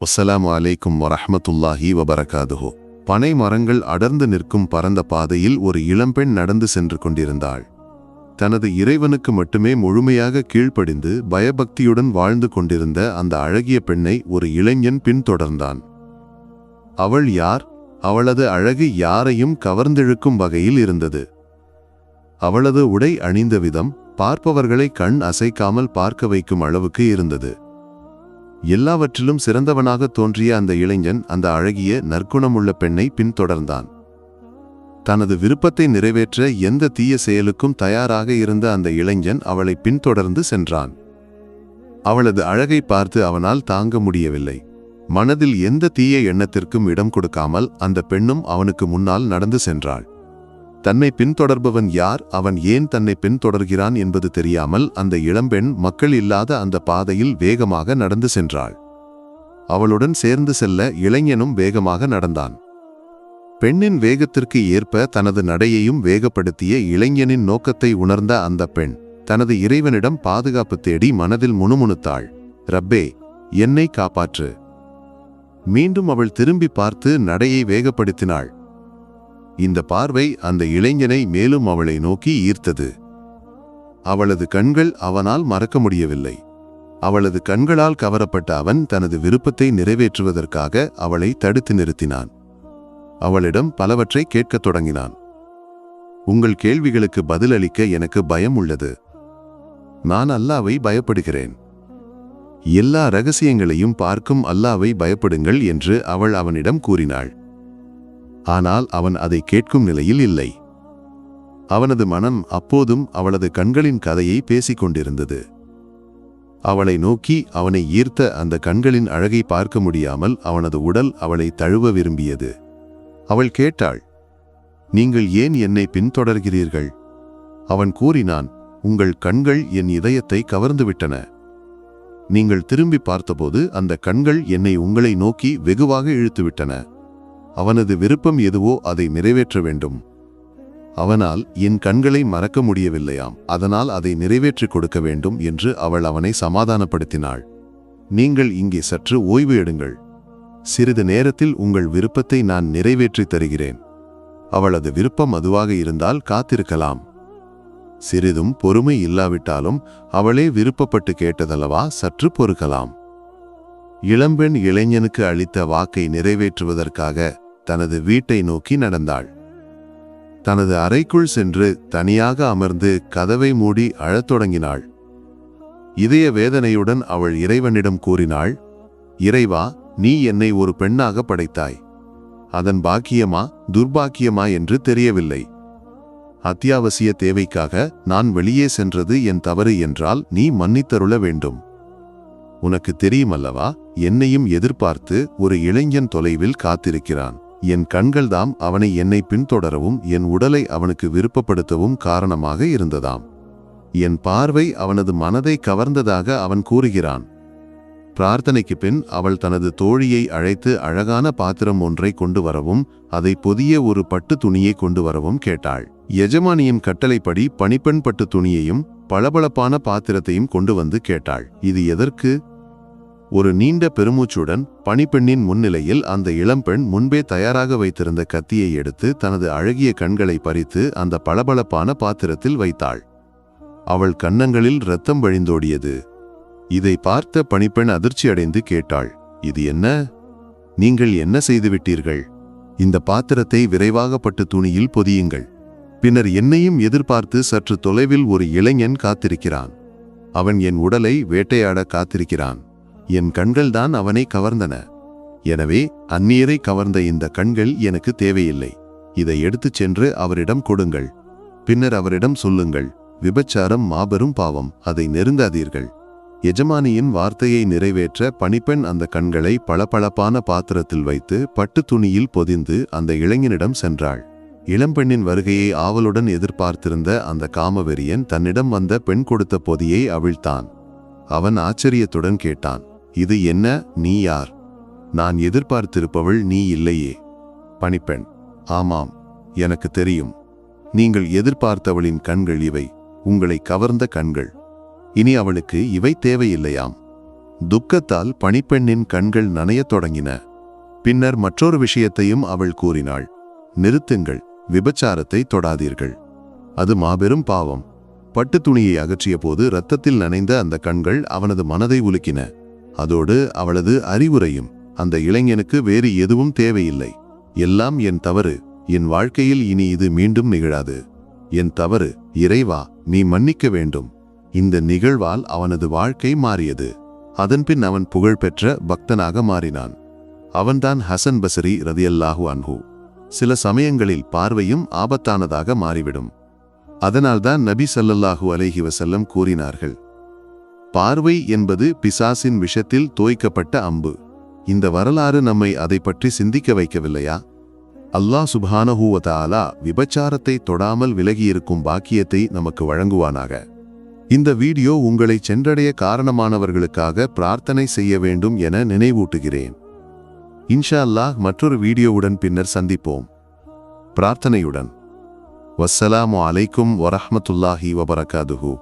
அஸ்ஸலாமு அலைக்கும் வரஹ்மத்துல்லாஹி வபரகாதுஹு. பனை மரங்கள் அடர்ந்து நிற்கும் பரந்த பாதையில் ஒரு இளம்பெண் நடந்து சென்று கொண்டிருந்தாள். தனது இறைவனுக்கு மட்டுமே முழுமையாக கீழ்ப்படிந்து பயபக்தியுடன் வாழ்ந்து கொண்டிருந்த அந்த அழகிய பெண்ணை ஒரு இளைஞன் பின்தொடர்ந்தான். அவள் யார்? அவளது அழகு யாரையும் கவர்ந்திழுக்கும் வகையில் இருந்தது. அவளது உடை அணிந்த விதம் பார்ப்பவர்களை கண் அசைக்காமல் பார்க்க வைக்கும் அளவுக்கு இருந்தது. எல்லாவற்றிலும் சிறந்தவனாக தோன்றிய அந்த இளைஞன் அந்த அழகிய நற்குணமுள்ள பெண்ணை பின்தொடர்ந்தான். தனது விருப்பத்தை நிறைவேற்ற எந்த தீய செயலுக்கும் தயாராக இருந்த அந்த இளைஞன் அவளை பின்தொடர்ந்து சென்றான். அவளது அழகை பார்த்து அவனால் தாங்க முடியவில்லை. மனதில் எந்த தீய எண்ணத்திற்கும் இடம் கொடுக்காமல் அந்த பெண்ணும் அவனுக்கு முன்னால் நடந்து சென்றாள். தன்னை பின்தொடர்பவன் யார், அவன் ஏன் தன்னை பின்தொடர்கிறான் என்பது தெரியாமல் அந்த இளம்பெண் மக்கள் இல்லாத அந்த பாதையில் வேகமாக நடந்து சென்றாள். அவளுடன் சேர்ந்து செல்ல இளைஞனும் வேகமாக நடந்தான். பெண்ணின் வேகத்திற்கு ஏற்ப தனது நடையையும் வேகப்படுத்திய இளைஞனின் நோக்கத்தை உணர்ந்த அந்த பெண் தனது இறைவனிடம் பாதுகாப்பு தேடி மனதில் முணுமுணுத்தாள், ரப்பே, என்னை காப்பாற்று. மீண்டும் அவள் திரும்பி பார்த்து நடையை வேகப்படுத்தினாள். இந்த பார்வை அந்த இளைஞனை மேலும் அவளை நோக்கி ஈர்த்தது. அவளது கண்கள் அவனால் மறக்க முடியவில்லை. அவளது கண்களால் கவரப்பட்ட அவன் தனது விருப்பத்தை நிறைவேற்றுவதற்காக அவளை தடுத்து நிறுத்தினான். அவளிடம் பலவற்றை கேட்கத் தொடங்கினான். உங்கள் கேள்விகளுக்கு பதிலளிக்க எனக்கு பயம் உள்ளது. நான் அல்லாவை பயப்படுகிறேன். எல்லா ரகசியங்களையும் பார்க்கும் அல்லாவை பயப்படுங்கள் என்று அவள் அவனிடம் கூறினாள். ஆனால் அவன் அதை கேட்கும் நிலையில் இல்லை. அவனது மனம் அப்போதும் அவளது கண்களின் கதையை பேசிக் கொண்டிருந்தது. அவளை நோக்கி அவனை ஈர்த்த அந்த கண்களின் அழகை பார்க்க முடியாமல் அவனது உடல் அவளை தழுவ விரும்பியது. அவள் கேட்டாள், நீங்கள் ஏன் என்னை பின்தொடர்கிறீர்கள்? அவன் கூறினான், உங்கள் கண்கள் என் இதயத்தை கவர்ந்துவிட்டன. நீங்கள் திரும்பி பார்த்தபோது அந்த கண்கள் என்னை உங்களை நோக்கி வெகுவாக இழுத்துவிட்டன. அவனது விருப்பம் எதுவோ அதை நிறைவேற்ற வேண்டும். அவனால் என் கண்களை மறக்க முடியவில்லையாம். அதனால் அதை நிறைவேற்றிக் கொடுக்க வேண்டும் என்று அவள் அவனை சமாதானப்படுத்தினாள். நீங்கள் இங்கே சற்று ஓய்வு எடுங்கள். சிறிது நேரத்தில் உங்கள் விருப்பத்தை நான் நிறைவேற்றி தருகிறேன். அவளது விருப்பம் அதுவாக இருந்தால் காத்திருக்கலாம். சிறிதும் பொறுமை இல்லாவிட்டாலும் அவளே விருப்பப்பட்டு கேட்டதல்லவா, சற்று பொறுக்கலாம். இளம்பெண் இளைஞனுக்கு அளித்த வாக்கை நிறைவேற்றுவதற்காக தனது வீட்டை நோக்கி நடந்தாள். தனது அறைக்குள் சென்று தனியாக அமர்ந்து கதவை மூடி அழத் தொடங்கினாள். இதய வேதனையுடன் அவள் இறைவனிடம் கூறினாள், இறைவா, நீ என்னை ஒரு பெண்ணாக படைத்தாய். அதன் பாக்கியமா துர்பாக்கியமா என்று தெரியவில்லை. அத்தியாவசிய தேவைக்காக நான் வெளியே சென்றது என் தவறு என்றால் நீ மன்னித்தருள வேண்டும். உனக்கு தெரியுமல்லவா, என்னையும் எதிர்பார்த்து ஒரு இளைஞன் தொலைவில் காத்திருக்கிறான். என் கண்கள்தாம் அவனை என்னை பின்தொடரவும் என் உடலை அவனுக்கு விருப்பப்படுத்தவும் காரணமாக இருந்ததாம். என் பார்வை அவனது மனதை கவர்ந்ததாக அவன் கூறுகிறான். பிரார்த்தனைக்கு பின் அவள் தனது தோழியை அழைத்து அழகான பாத்திரம் ஒன்றை கொண்டு வரவும் அதை பொதிய ஒரு பட்டு துணியை கொண்டு வரவும் கேட்டாள். எஜமானியின் கட்டளைப்படி பணிப்பெண் பட்டு துணியையும் பளபளப்பான பாத்திரத்தையும் கொண்டு வந்து கேட்டாள். இது எதற்கு? ஒரு நீண்ட பெருமூச்சுடன் பணிப்பெண்ணின் முன்னிலையில் அந்த இளம்பெண் முன்பே தயாராக வைத்திருந்த கத்தியை எடுத்து தனது அழகிய கண்களை பறித்து அந்த பளபளப்பான பாத்திரத்தில் வைத்தாள். அவள் கன்னங்களில் இரத்தம் வழிந்தோடியது. இதை பார்த்த பணிப்பெண் அதிர்ச்சியடைந்து கேட்டாள், இது என்ன? நீங்கள் என்ன செய்துவிட்டீர்கள்? இந்த பாத்திரத்தை விரைவாக பட்டு துணியில் பொதியுங்கள். பின்னர் என்னையும் எதிர்பார்த்து சற்று தொலைவில் ஒரு இளைஞன் காத்திருக்கிறான். அவன் என் உடலை வேட்டையாட காத்திருக்கிறான். என் கண்கள்தான் அவனை கவர்ந்தன. எனவே அந்நியரை கவர்ந்த இந்த கண்கள் எனக்கு தேவையில்லை. இதை எடுத்துச் சென்று அவரிடம் கொடுங்கள். பின்னர் அவரிடம் சொல்லுங்கள், விபச்சாரம் மாபெரும் பாவம், அதை நெருங்காதீர்கள். எஜமானியின் வார்த்தையை நிறைவேற்ற பணிப்பெண் அந்த கண்களை பளபளப்பான பாத்திரத்தில் வைத்து பட்டு துணியில் பொதிந்து அந்த இளைஞனிடம் சென்றாள். இளம்பெண்ணின் வருகையை ஆவலுடன் எதிர்பார்த்திருந்த அந்த காமவெறியன் தன்னிடம் வந்த பெண் கொடுத்த பொதியை அவிழ்த்தான். அவன் ஆச்சரியத்துடன் கேட்டான், இது என்ன? நீ யார்? நான் எதிர்பார்த்திருப்பவள் நீ இல்லையே. பணிப்பெண், ஆமாம், எனக்கு தெரியும். நீங்கள் எதிர்பார்த்தவளின் கண்கள் இவை, உங்களை கவர்ந்த கண்கள். இனி அவளுக்கு இவை தேவையில்லையாம். துக்கத்தால் பணிப்பெண்ணின் கண்கள் நனையத் தொடங்கின. பின்னர் மற்றொரு விஷயத்தையும் அவள் கூறினாள். நிறுத்துங்கள், விபச்சாரத்தை தொடாதீர்கள், அது மாபெரும் பாவம். பட்டு துணியை அகற்றிய போது இரத்தத்தில் நனைந்த அந்த கண்கள் அவனது மனதை உலுக்கின. அதோடு அவளது அறிவுரையும், அந்த இளைஞனுக்கு வேறு எதுவும் தேவையில்லை. எல்லாம் என் தவறு, என் வாழ்க்கையில் இனி இது மீண்டும் நிகழாது. என் தவறு, இறைவா நீ மன்னிக்க வேண்டும். இந்த நிகழ்வால் அவனது வாழ்க்கை மாறியது. அதன்பின் அவன் புகழ்பெற்ற பக்தனாக மாறினான். அவன்தான் ஹசன் பஸ்ரி ரதியல்லாஹு அன்ஹு. சில சமயங்களில் பார்வையும் ஆபத்தானதாக மாறிவிடும். அதனால்தான் நபி ஸல்லல்லாஹு அலைஹி வஸல்லம் கூறினார்கள், பார்வை என்பது பிசாசின் விஷத்தில் தோய்க்கப்பட்ட அம்பு. இந்த வரலாறு நம்மை அதை பற்றி சிந்திக்க வைக்கவில்லையா? அல்லாஹ் சுப்ஹானஹு வ தஆலா விபச்சாரத்தை தொடாமல் விலகியிருக்கும் பாக்கியத்தை நமக்கு வழங்குவானாக. இந்த வீடியோ உங்களை சென்றடைய காரணமானவர்களுக்காக பிரார்த்தனை செய்ய வேண்டும் என நினைவூட்டுகிறேன். இன்ஷா அல்லாஹ் மற்றொரு வீடியோவுடன் பின்னர் சந்திப்போம். பிரார்த்தனையுடன். வஸ்ஸலாமு அலைக்கும் வரஹ்மத்துல்லாஹி வபரகாதுஹு.